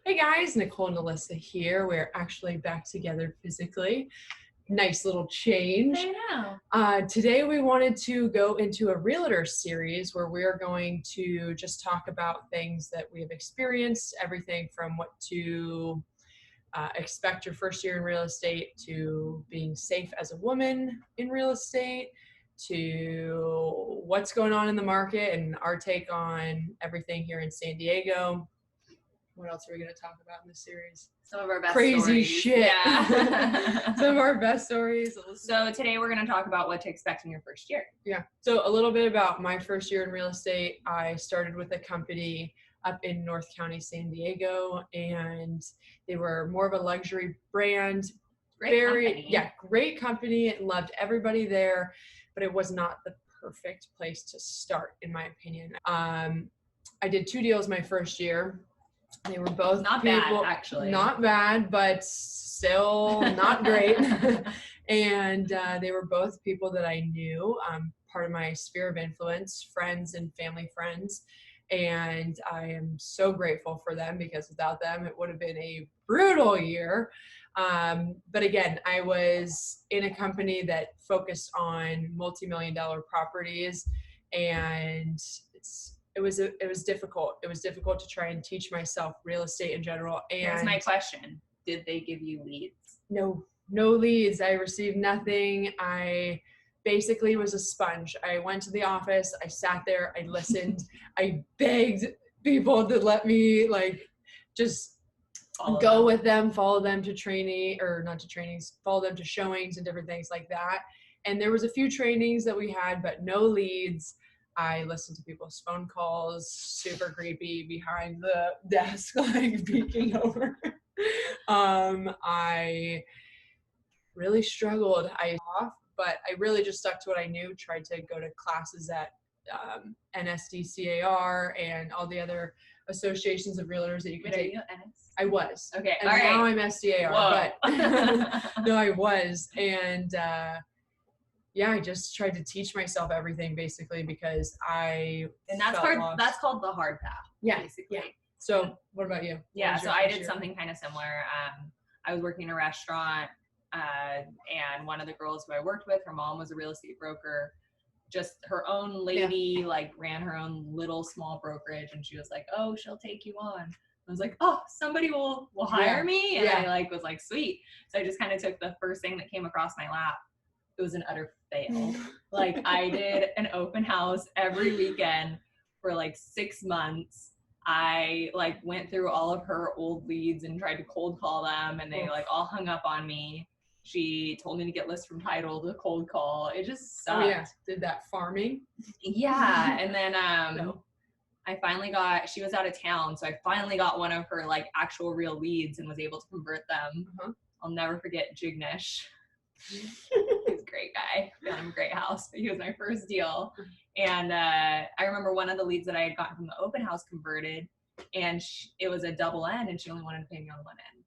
Hey guys, Nicole and Alyssa here. We're actually back together physically. Nice little change. I know. Today we wanted to go into a Realtor Series where we're going to just talk about things that we have experienced, everything from what to expect your first year in real estate to being safe as a woman in real estate to what's going on in the market and our take on everything here in San Diego. What else are we going to talk about in this series? Some of our best Crazy stories. shit. Yeah. Some of our best stories. So today we're going to talk about what to expect in your first year. Yeah. So a little bit about my first year in real estate. I started with a company up in North County, San Diego, and they were more of a luxury brand. Great company. Loved everybody there, but it was not the perfect place to start, in my opinion. I did 2 deals my first year. They were both not bad, actually. Not bad, but still not great. And they were both people that I knew, part of my sphere of influence, friends and family friends. And I am so grateful for them because without them, it would have been a brutal year. But again, I was in a company that focused on multi-million-dollar properties, and it was difficult. It was difficult to try and teach myself real estate in general. And here's my question. Did they give you leads? No leads. I received nothing. I basically was a sponge. I went to the office. I sat there. I listened. I begged people to let me just go with them, follow them to training, or not to trainings, follow them to showings and different things like that. And there was a few trainings that we had, but no leads. I listened to people's phone calls, super creepy, behind the desk, like peeking over. I really struggled. But I really just stuck to what I knew, tried to go to classes at NSDCAR and all the other associations of realtors that you can take. Are you NS? I was. Okay, and all right. Now I'm SDAR, but no, I was. And I just tried to teach myself everything basically because that's called the hard path. Yeah, basically. Yeah. So what about you? Yeah, so I did something kind of similar. I was working in a restaurant, and one of the girls who I worked with, her mom was a real estate broker, just her own lady, ran her own little small brokerage, and she was like, oh, she'll take you on. I was like, oh, somebody will hire me? And I was like, sweet. So I just kind of took the first thing that came across my lap. It was an utter fail. I did an open house every weekend for 6 months. I went through all of her old leads and tried to cold call them, and they all hung up on me. She told me to get lists from title to cold call. It just sucked. Oh yeah, did that farming? Yeah, and then I finally she was out of town, so I finally got one of her actual real leads and was able to convert them. Uh-huh. I'll never forget Jignesh. He's a great guy. Found him a great house. He was my first deal. And I remember one of the leads that I had gotten from the open house converted, and it was a double end, and she only wanted to pay me on one end.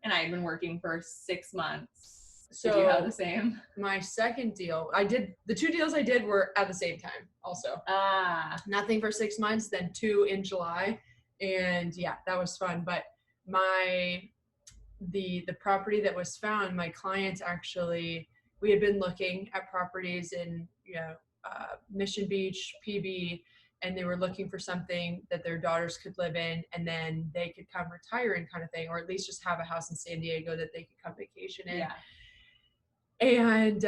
And I had been working for 6 months. So did you have the same? My second deal, the 2 deals I did were at the same time also. Nothing for 6 months, then 2 in July. And yeah, that was fun. But the property that was found, my clients actually, we had been looking at properties in Mission Beach, PB, and they were looking for something that their daughters could live in, and then they could come retire in, kind of thing, or at least just have a house in San Diego that they could come vacation in. Yeah. And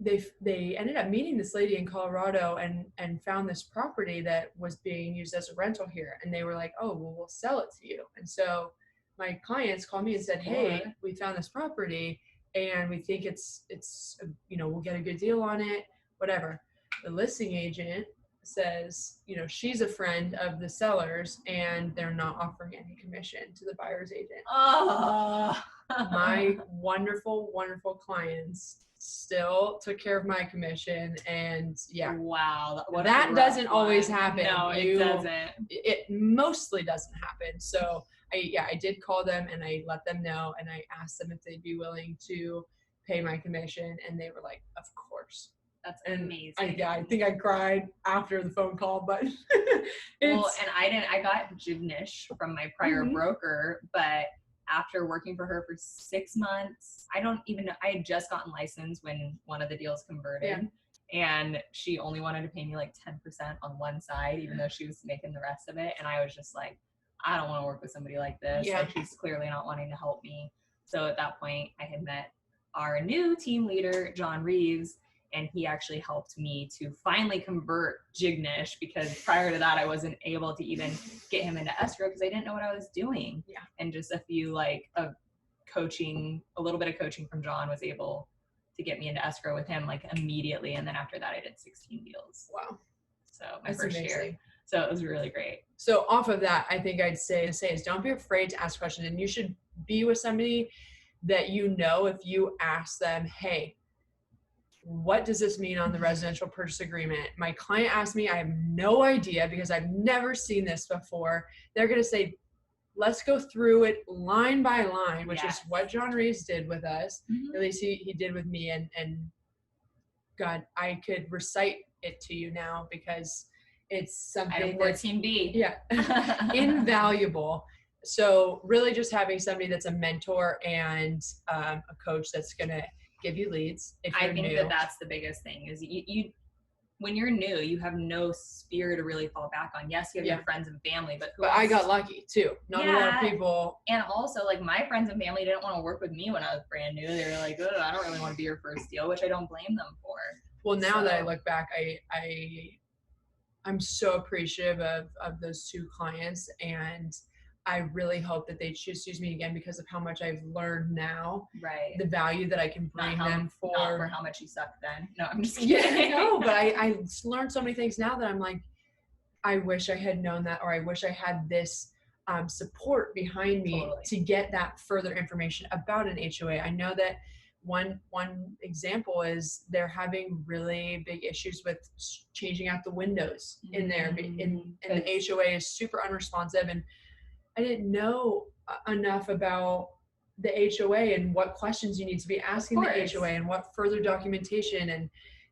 they ended up meeting this lady in Colorado and found this property that was being used as a rental here, and they were like, oh, well, we'll sell it to you. And so my clients called me and said, hey, we found this property and we think it's we'll get a good deal on it, whatever. The listing agent says, she's a friend of the sellers and they're not offering any commission to the buyer's agent. Oh. My wonderful, wonderful clients still took care of my commission, and yeah. Wow. That doesn't always happen. No, it doesn't. It mostly doesn't happen. So I did call them and I let them know, and I asked them if they'd be willing to pay my commission, and they were like, of course. That's And amazing. I think I cried after the phone call, but well, and I got Jignish from my prior broker, but after working for her for 6 months, I don't even know, I had just gotten licensed when one of the deals converted. And she only wanted to pay me like 10% on one side, even though she was making the rest of it. And I was just like, I don't want to work with somebody like this. Like, she's clearly not wanting to help me. So at that point, I had met our new team leader, John Reeves, and he actually helped me to finally convert Jignish, because prior to that, I wasn't able to even get him into escrow because I didn't know what I was doing. Yeah. And just a few coaching, a little bit of coaching from John was able to get me into escrow with him like immediately. And then after that, I did 16 deals. Wow. So my first year. So it was really great. So off of that, I think I'd say is don't be afraid to ask questions, and you should be with somebody that you know, if you ask them, hey, what does this mean on the residential purchase agreement? My client asked me, I have no idea because I've never seen this before. They're going to say, let's go through it line by line, which is what John Reeves did with us. At least he did with me. And God, I could recite it to you now because it's something that's Team B. Yeah. Invaluable. So really just having somebody that's a mentor and a coach that's going to give you leads. If you're I think new. that's the biggest thing is you when you're new, you have no sphere to really fall back on. Yes, you have your friends and family, but I got lucky too. Not a lot of people. And also, like, my friends and family didn't want to work with me when I was brand new. They were like, oh, I don't really want to be your first deal, which I don't blame them for. Well, now that I look back, I'm so appreciative of those two clients, and I really hope that they choose to use me again because of how much I've learned now. Right. The value that I can bring them for. Not for how much you sucked then. No, I'm just kidding. Yeah, no, but I learned so many things now that I'm like, I wish I had known that, or I wish I had this support behind me to get that further information about an HOA. I know that one example is they're having really big issues with changing out the windows in there, and the HOA is super unresponsive, and I didn't know enough about the HOA and what questions you need to be asking the HOA and what further documentation and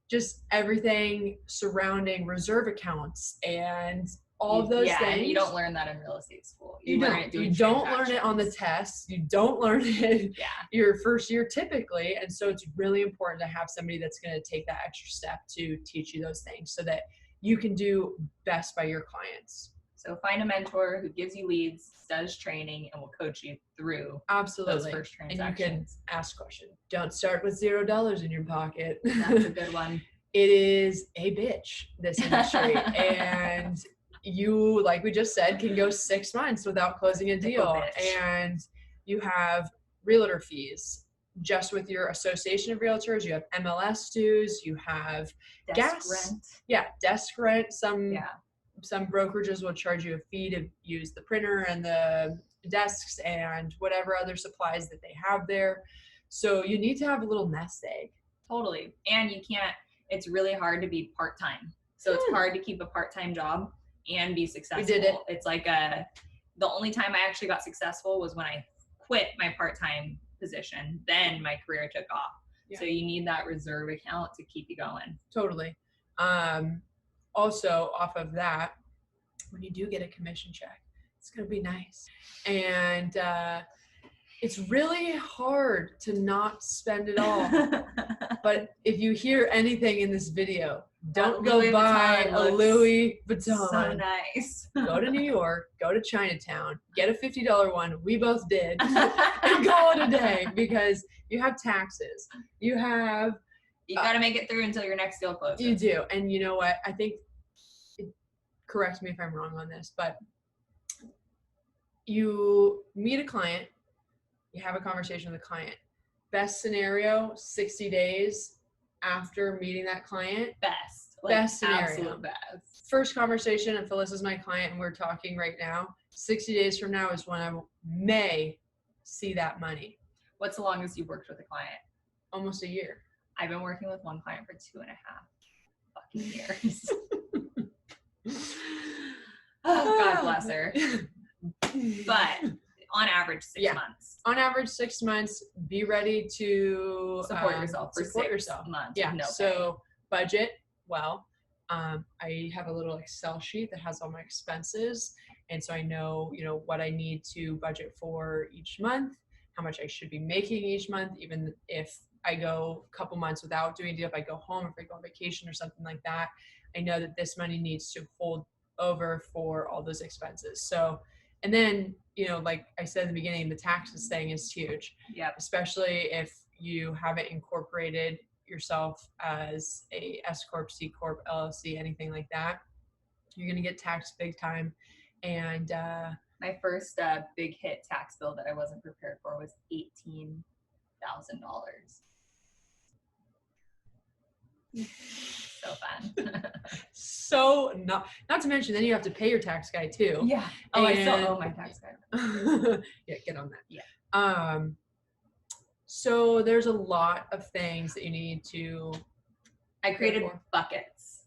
just everything surrounding reserve accounts and all of those things. You don't learn that in real estate school. You don't learn it on the tests. You don't learn it your first year typically. And so it's really important to have somebody that's going to take that extra step to teach you those things so that you can do best by your clients. So find a mentor who gives you leads, does training, and will coach you through those first transactions. And you can ask questions. Don't start with $0 in your pocket. That's a good one. It is a bitch, this industry. And you, like we just said, can go 6 months without closing a deal. And you have realtor fees. Just with your association of realtors, you have MLS dues, you have desk rent. Yeah, desk rent. Some brokerages will charge you a fee to use the printer and the desks and whatever other supplies that they have there. So you need to have a little nest egg. Totally. And it's really hard to be part-time. So it's hard to keep a part-time job and be successful. We did it. It's like the only time I actually got successful was when I quit my part-time position. Then my career took off. Yeah. So you need that reserve account to keep you going. Totally. Also, off of that, when you do get a commission check, it's going to be nice. And it's really hard to not spend it all. But if you hear anything in this video, don't go buy a Louis Vuitton. So nice. Go to New York, go to Chinatown, get a $50 one. We both did. And call it a day because you have taxes. You got to make it through until your next deal closes. You do. And you know what? I think, correct me if I'm wrong on this, but you meet a client, you have a conversation with a client. Best scenario, 60 days after meeting that client. Best scenario. Absolute best. First conversation, if Phyllis is my client and we're talking right now, 60 days from now is when I may see that money. What's the longest you've worked with a client? Almost a year. I've been working with one client for 2.5 fucking years. Oh, God bless her. But on average, 6 months. On average, 6 months. Be ready to support yourself for 6 months. Yeah. No so budget well. I have a little Excel sheet that has all my expenses. And so I know, what I need to budget for each month, how much I should be making each month, even if I go a couple months without doing a deal, if I go home, if I go on vacation or something like that, I know that this money needs to hold over for all those expenses. So, and then, like I said in the beginning, the taxes thing is huge. Yeah. Especially if you haven't incorporated yourself as a S Corp, C Corp, LLC, anything like that. You're going to get taxed big time. And my first big hit tax bill that I wasn't prepared for was $18,000. So fun. So not to mention, then you have to pay your tax guy too. Yeah. Oh, I still owe my tax guy. Yeah, get on that. Yeah. So there's a lot of things that you need to. I created buckets.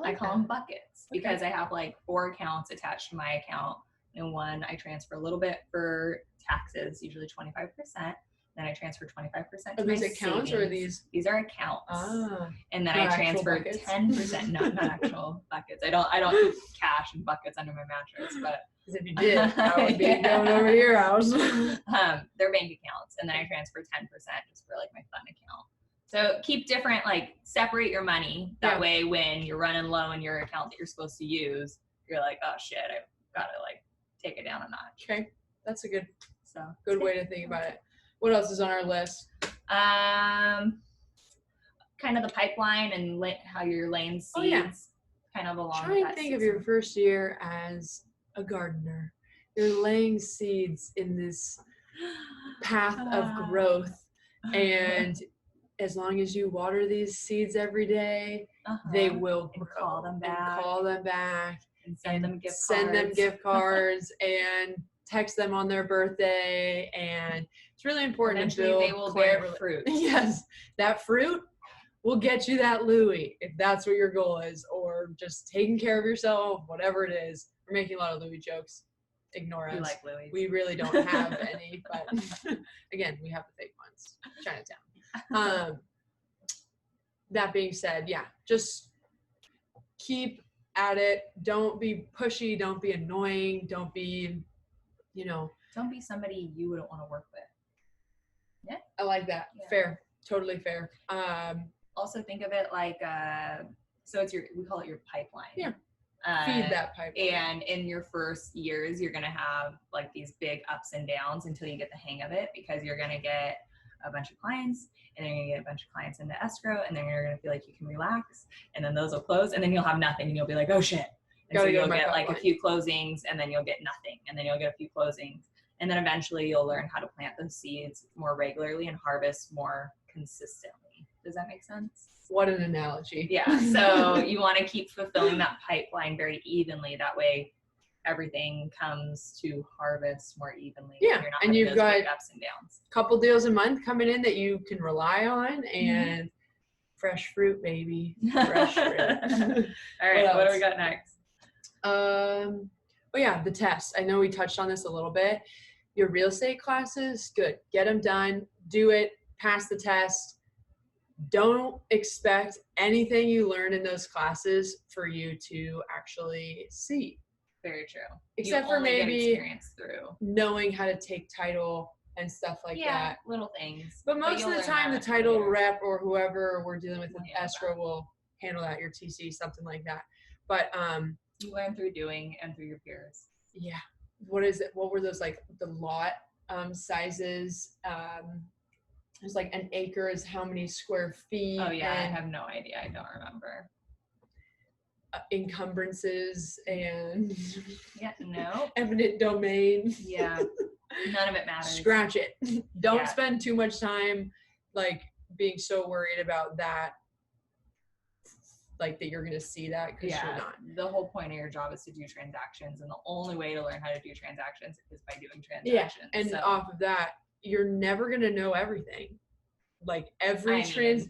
I call them buckets because Okay. I have like 4 accounts attached to my account. In one, I transfer a little bit for taxes, usually 25%. Then I transfer 25% to Are my these accounts savings. or are these? These are accounts. And then I transfer 10%. No, not actual buckets. I don't keep cash in buckets under my mattress, but Because if you did, I would be going over to your house. they're bank accounts, and then I transfer 10% just for like my fun account. So keep different, like separate your money. That way, when you're running low in your account that you're supposed to use, you're like, oh shit, I've got to like take it down a notch. Okay, that's a good good way to think about it. What else is on our list? Kind of the pipeline and how you're laying seeds. Kind of along. Try and think of your first year as a gardener. You're laying seeds in this path of growth, and as long as you water these seeds every day, they will grow. Call them back. And send them gift cards and text them on their birthday. And it's really important to build. They will bear fruit. Yes, that fruit will get you that Louis if that's what your goal is, or just taking care of yourself, whatever it is. We're making a lot of Louis jokes. Ignore us. We like Louis. We really don't have any, but again, we have the fake ones. Chinatown. That being said, just keep at it. Don't be pushy. Don't be annoying. Don't be, Don't be somebody you wouldn't want to work with. Yeah. I like that. Yeah. Fair. Totally fair. Also think of it like, so we call it your pipeline. Yeah. Feed that pipeline. And in your first years, you're going to have like these big ups and downs until you get the hang of it, because you're going to get a bunch of clients, and then you're going to get a bunch of clients into escrow, and then you're going to feel like you can relax, and then those will close, and then you'll have nothing, and you'll be like, oh shit. And so you'll get like a few closings, and then you'll get nothing, and then you'll get a few closings, and then eventually you'll learn how to plant those seeds more regularly and harvest more consistently. Does that make sense? What an analogy. Yeah. So you want to keep fulfilling that pipeline very evenly. That way everything comes to harvest more evenly. Yeah. You're not and you've got ups and downs. A couple deals a month coming in that you can rely on, and fresh fruit, baby. Fresh fruit. All right. What do we got next? The test. I know we touched on this a little bit. Your real estate classes, good. Get them done. Do it. Pass the test. Don't expect anything you learn in those classes for you to actually see. Very true. Except for maybe knowing how to take title and stuff like that. Little things. But most of the time, the title rep or whoever we're dealing with in escrow will handle that, your TC, something like that. But you learn through doing and through your peers. Yeah. What is it? What were those, like the lot sizes? There's like an acre is how many square feet. Oh yeah, I have no idea. I don't remember. Encumbrances and no eminent domain. Yeah, none of it matters. Scratch it. Don't spend too much time like being so worried about that, like that you're gonna see that, because you're not. The whole point of your job is to do transactions, and the only way to learn how to do transactions is by doing transactions. Yeah, and off of that, you're never gonna know everything. Like every she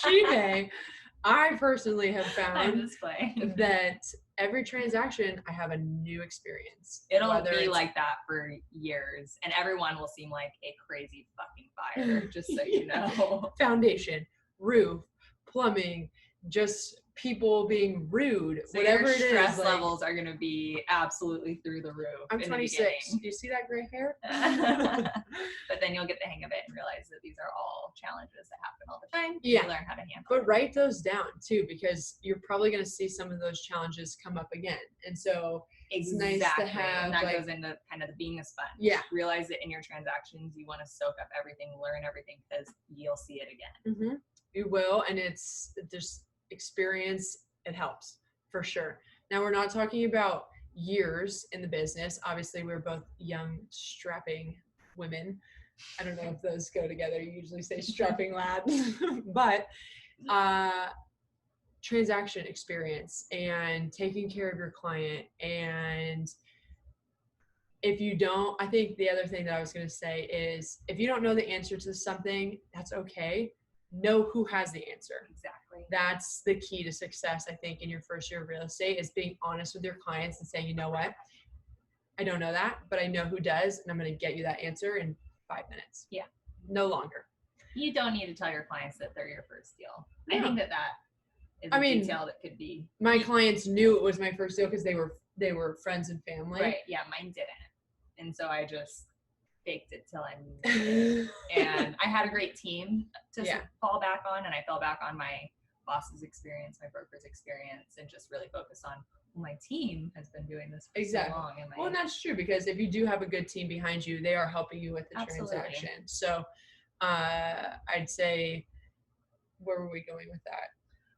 may. I personally have found that every transaction I have a new experience. It'll be like that for years, and everyone will seem like a crazy fucking buyer, just so you know. Foundation, roof, plumbing, just people being rude, So whatever your it is. stress Like, levels are going to be absolutely through the roof. I'm in 26. The Do you see that gray hair? but then you'll get the hang of it and realize that these are all challenges that happen all the time. Yeah. You learn how to handle But it. write those down too, because you're probably going to see some of those challenges come up again. And so it's nice to have, and that like, goes into kind of the being a sponge. Yeah. Realize that in your transactions, you want to soak up everything, learn everything, because you'll see it again. Mm-hmm. You will, and it's just experience. It helps for sure. Now, we're not talking about years in the business. Obviously, we're both young, strapping women. I don't know if those go together. You usually say strapping lads, but transaction experience and taking care of your client. And if you don't, I think the other thing that I was going to say is if you don't know the answer to something, that's okay. Know who has the answer. Exactly. That's the key to success, I think, in your first year of real estate, is being honest with your clients and saying, you know what, I don't know that, but I know who does, and I'm going to get you that answer in 5 minutes. Yeah. No longer. You don't need to tell your clients that they're your first deal. Yeah. I think that is a detail that could be. My clients knew it was my first deal because they were friends and family. Right. Yeah, mine didn't. And so I just faked it till I needed it. And I had a great team to fall back on, and I fell back on my boss's experience, my broker's experience, and just really focused on, well, my team has been doing this for so long. Well, and that's true, because if you do have a good team behind you, they are helping you with the transaction. So I'd say, where were we going with that?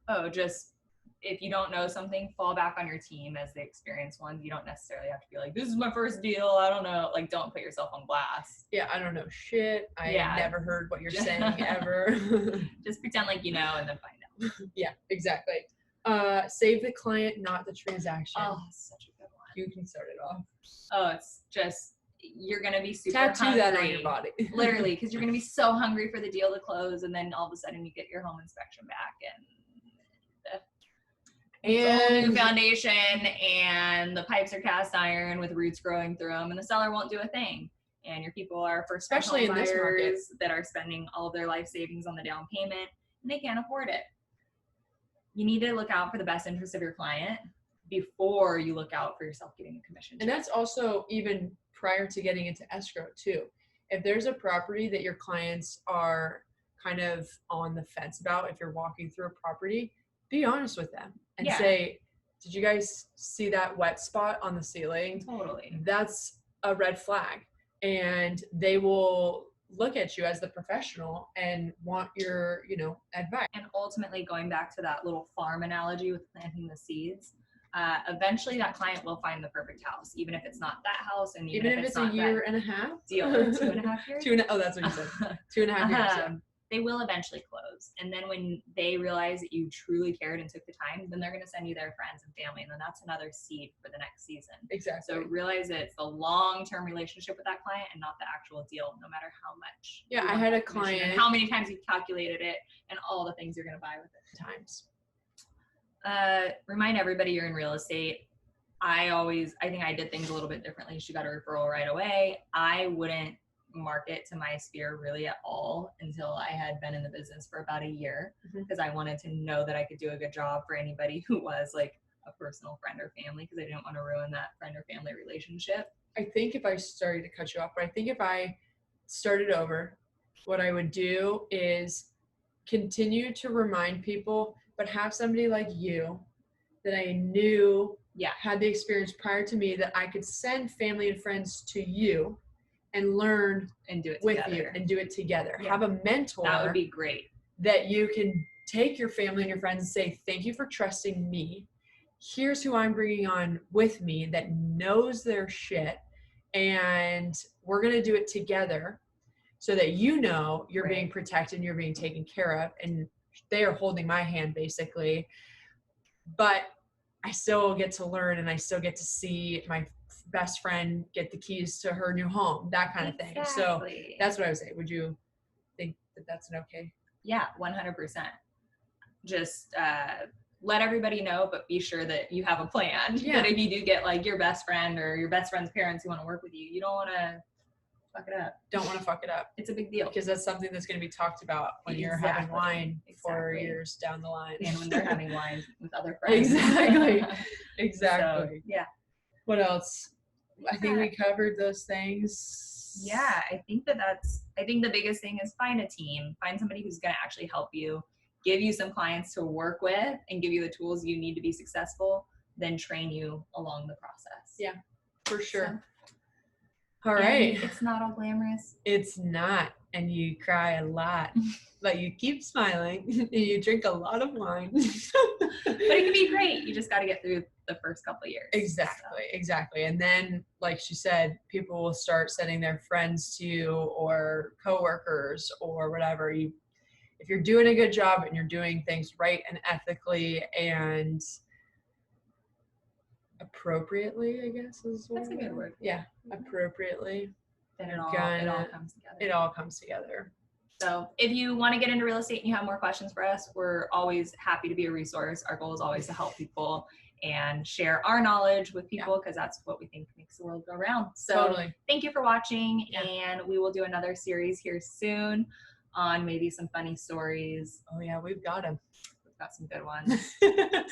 Oh, just if you don't know something, fall back on your team as the experienced ones. You don't necessarily have to be like, this is my first deal, I don't know. Like, don't put yourself on blast. Yeah, I don't know shit. I never heard what you're saying ever. Just pretend like you know, and then find out. Yeah, exactly. Save the client, not the transaction. Oh, such a good one. You can start it off. Oh, it's just, you're going to be super Tattoo hungry. that on your body. Literally, because you're going to be so hungry for the deal to close, and then all of a sudden you get your home inspection back, and new foundation, and the pipes are cast iron with roots growing through them, and the seller won't do a thing. And your people are especially in this market that are spending all of their life savings on the down payment, and they can't afford it. You need to look out for the best interest of your client before you look out for yourself getting a commission check. And that's also even prior to getting into escrow too. If there's a property that your clients are kind of on the fence about, if you're walking through a property, be honest with them and say, did you guys see that wet spot on the ceiling? Totally. That's a red flag. And they will look at you as the professional and want your, advice. And ultimately, going back to that little farm analogy with planting the seeds, eventually that client will find the perfect house, even if it's not that house, and even if it's a year and a half deal, 2.5 years. Oh, that's what you said. 2.5 years. Yeah. They will eventually close, and then when they realize that you truly cared and took the time, then they're going to send you their friends and family, and then that's another seed for the next season. Exactly. So realize that it's the long-term relationship with that client and not the actual deal, no matter how much. Yeah, I had a client. And how many times you've calculated it, and all the things you're going to buy with it. Times. Remind everybody you're in real estate. I think I did things a little bit differently. She got a referral right away. I wouldn't market to my sphere really at all until I had been in the business for about a year, because I wanted to know that I could do a good job for anybody who was like a personal friend or family, because I didn't want to ruin that friend or family relationship. I think if I started to cut you off, but I think if I started over, what I would do is continue to remind people, but have somebody like you that I knew had the experience prior to me, that I could send family and friends to you and learn and do it with together. You and do it together. Yeah. Have a mentor. That would be great. That you can take your family and your friends and say, thank you for trusting me. Here's who I'm bringing on with me that knows their shit, and we're going to do it together so that you're being protected and you're being taken care of, and they are holding my hand basically. But I still get to learn, and I still get to see my best friend get the keys to her new home, that kind of thing. So that's what I would say. Would you think that that's an okay? Yeah, 100%. Just let everybody know, but be sure that you have a plan. Yeah. That if you do get like your best friend or your best friend's parents who want to work with you, you don't want to fuck it up. Don't want to fuck it up. It's a big deal. Because that's something that's going to be talked about when you're having wine 4 years down the line. And when they're having wine with other friends. Exactly. So, yeah. What else? I think we covered those things. Yeah, I think the biggest thing is find a team. Find somebody who's going to actually help you, give you some clients to work with, and give you the tools you need to be successful, then train you along the process. Yeah, for sure. So, all right. It's not all glamorous. It's not. And you cry a lot, but you keep smiling and you drink a lot of wine. But it can be great. You just got to get through the first couple of years. Exactly. And then, like she said, people will start sending their friends to you or coworkers or whatever. If you're doing a good job and you're doing things right and ethically and appropriately, I guess is what That's a good word. Yeah, appropriately. Then it all comes together. It all comes together. So if you want to get into real estate and you have more questions for us, we're always happy to be a resource. Our goal is always to help people and share our knowledge with people because that's what we think makes the world go round. So thank you for watching, and we will do another series here soon on maybe some funny stories. Oh yeah, we've got them. We've got some good ones.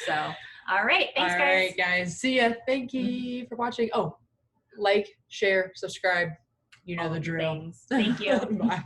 So, all right. Thanks, guys. All right, guys. See ya. Thank you for watching. Oh, like, share, subscribe. You know the drill. Thank you. Bye.